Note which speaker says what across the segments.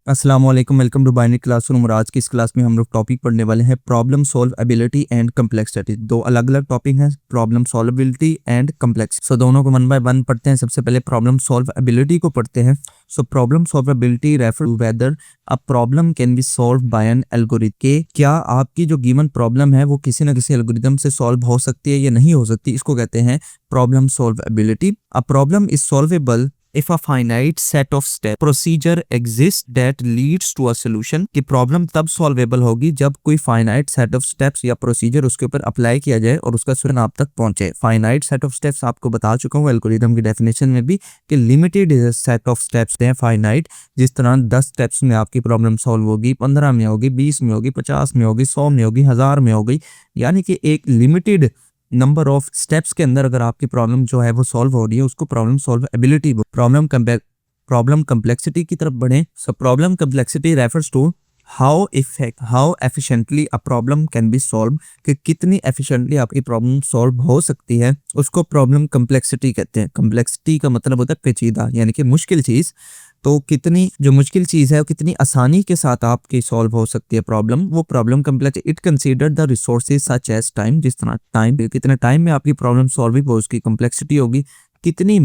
Speaker 1: अस्सलाम वालेकुम, welcome to binary classroom. और आज की इस क्लास में हम लोग टॉपिक पढ़ने वाले हैं problem solve ability and complexity. दो अलग अलग टॉपिक हैं, प्रॉब्लम सॉल्वेबिलिटी एंड कम्प्लेक्स। सो दोनों को वन बाय वन पढ़ते हैं। सबसे पहले प्रॉब्लम सॉल्व एबिलिटी को पढ़ते हैं। So problem solvability refer to whether a problem can be solve by an algorithm, के क्या आपकी जो गिवन प्रॉब्लम है वो किसी न किसी एल्गोरिथम से सॉल्व हो सकती है या नहीं हो सकती, इसको कहते हैं problem solve ability. A problem is solvable if a finite set of step procedure exists that leads to a solution। कि प्रॉब्लम तब सॉल्वेबल होगी जब कोई फाइनाइट सेट ऑफ स्टेप्स या प्रोसीजर उसके ऊपर अप्लाई किया जाए और उसका सोल्यूशन आप तक पहुंचे। फाइनाइट सेट ऑफ स्टेप्स आपको बता चुका हूँ एल्गोरिथम की डेफिनेशन में भी कि लिमिटेड सेट ऑफ स्टेप्स हैं फाइनाइट। जिस तरह 10 स्टेप्स में आपकी प्रॉब्लम सॉल्व होगी, 15 में होगी, 20 में होगी, 50 में होगी, 100 में होगी, 1000 में होगी, यानी कि एक लिमिटेड नंबर ऑफ स्टेप्स के अंदर अगर आपकी प्रॉब्लम जो है वो सॉल्व हो रही है उसको problem solve ability. Problem complexity की तरफ बढ़े। So problem complexity refers to how efficiently a problem can be solve, कि कितनी एफिशिएंटली आपकी प्रॉब्लम सॉल्व हो सकती है, उसको प्रॉब्लम कम्प्लेक्सिटी कहते हैं। कम्प्लेक्सिटी का मतलब होता है पेचीदा, यानी कि मुश्किल चीज। तो कितनी जो मुश्किल चीज है वो कितनी आसानी के साथ आपकी सॉल्व हो सकती है प्रॉब्लम, वो problem complex. It consider the resources such as time, जिस तरह टाइम, कितने टाइम में आपकी प्रॉब्लम सॉल्व हो उसकी कम्प्लेक्सिटी होगी। कितनी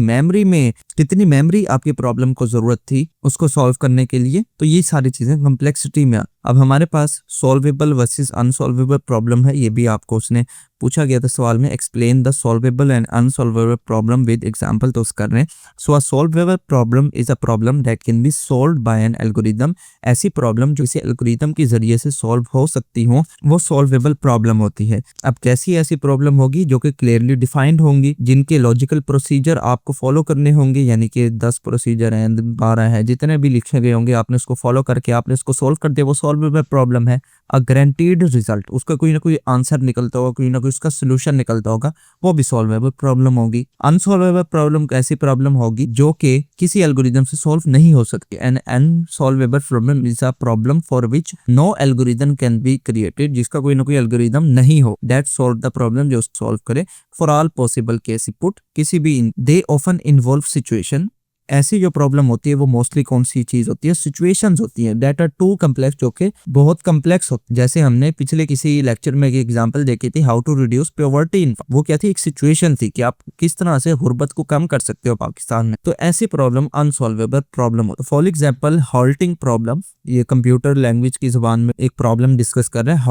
Speaker 1: मेमोरी आपकी प्रॉब्लम को जरूरत थी उसको सॉल्व करने के लिए, तो ये सारी चीजें कम्प्लेक्सिटी में। अब हमारे पास सॉल्वेबल वर्सेस अनसॉल्वेबल प्रॉब्लम है, ये भी आपको उसने पूछा गया था सवाल में। Explain the solvable and unsolvable problem with example, तो कर रहे हैं। So a solvable problem is a problem that can be solved by an algorithm. ऐसी प्रॉब्लम जो इसे एल्गोरिथम के जरिए से सॉल्व हो सकती हो वो सॉल्वेबल प्रॉब्लम होती है। अब कैसी ऐसी प्रॉब्लम होगी जो कि क्लियरली डिफाइंड होंगी, जिनके लॉजिकल प्रोसीजर आपको फॉलो करने होंगे, यानी कि 10 प्रोसीजर हैं, 12 हैं, जितने भी लिखे गए होंगे आपने उसको फॉलो करके आपने उसको सॉल्व कर दिया, वो सॉल्वेबल प्रॉब्लम है। अ गारंटीड रिजल्ट, उसका कोई ना कोई आंसर निकलता होगा, कोई ना कोई उसका सोल्यूशन निकलता होगा, वो भी सॉल्वेबल प्रॉब्लम होगी। अनसॉल्वेबल प्रॉब्लम ऐसी प्रॉब्लम होगी जो कि किसी एल्गोरिथम से सॉल्व नहीं हो सकती। An unsolvable problem is a problem for which no algorithm can be created, जिसका कोई ना कोई एल्गोरिथम नहीं हो दैट सॉल्व द प्रॉब्लम, जो सॉल्व करे for all possible case put, किसी भी। दे ऑफन इन्वॉल्व सिचुएशन, ऐसी जो प्रॉब्लम होती है वो मोस्टली कौन सी चीज होती है, सिचुएशंस होती हैं दैट आर टू कम्प्लेक्स, जो कि बहुत कम्प्लेक्स होती है। जैसे हमने पिछले किसी लेक्चर में एक एग्जांपल देखी थी, how to reduce poverty in, वो क्या थी, एक सिचुएशन थी कि आप किस तरह से गुर्बत को कम कर सकते हो पाकिस्तान में। तो ऐसी प्रॉब्लम अनसॉल्वेबल प्रॉब्लम होती है। फॉर एग्जाम्पल हॉल्टिंग प्रॉब्लम, ये कंप्यूटर लैंग्वेज की जुबान में एक प्रॉब्लम डिस्कस कर रहे हैं।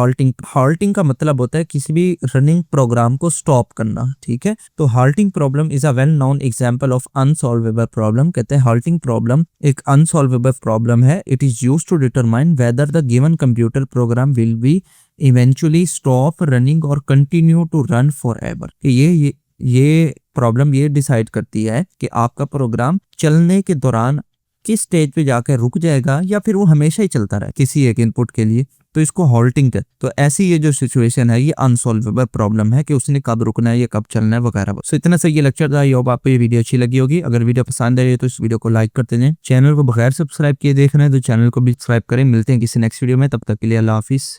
Speaker 1: हॉल्टिंग का मतलब होता है किसी भी रनिंग प्रोग्राम को स्टॉप करना, ठीक है। तो halting problem is a well known example of unsolvable problem. कहते हैं हॉल्टिंग प्रॉब्लम एक अनसॉल्वेबल प्रॉब्लम है। It is used to determine whether the given computer program will be eventually stop running और continue to run forever. ये problem ये decide करती है कि आपका प्रोग्राम चलने के दौरान किस स्टेज पे जाकर रुक जाएगा या फिर वो हमेशा ही चलता रहे किसी एक इनपुट के लिए, तो इसको हॉल्टिंग है। तो ऐसी ये जो सिचुएशन है ये अनसॉल्वेबल प्रॉब्लम है कि उसने कब रुकना है या कब चलना है वगैरह। सो इतना सही ये लेक्चर था। आई होप आपको ये वीडियो अच्छी लगी होगी। अगर वीडियो पसंद आई तो इस वीडियो को लाइक करते जाएं। चैनल को बगैर सब्सक्राइब किए देख रहे हैं तो चैनल को भी सब्सक्राइब करें। मिलते हैं किसी नेक्स्ट वीडियो में, तब तक के लिए अल्लाह हाफिज।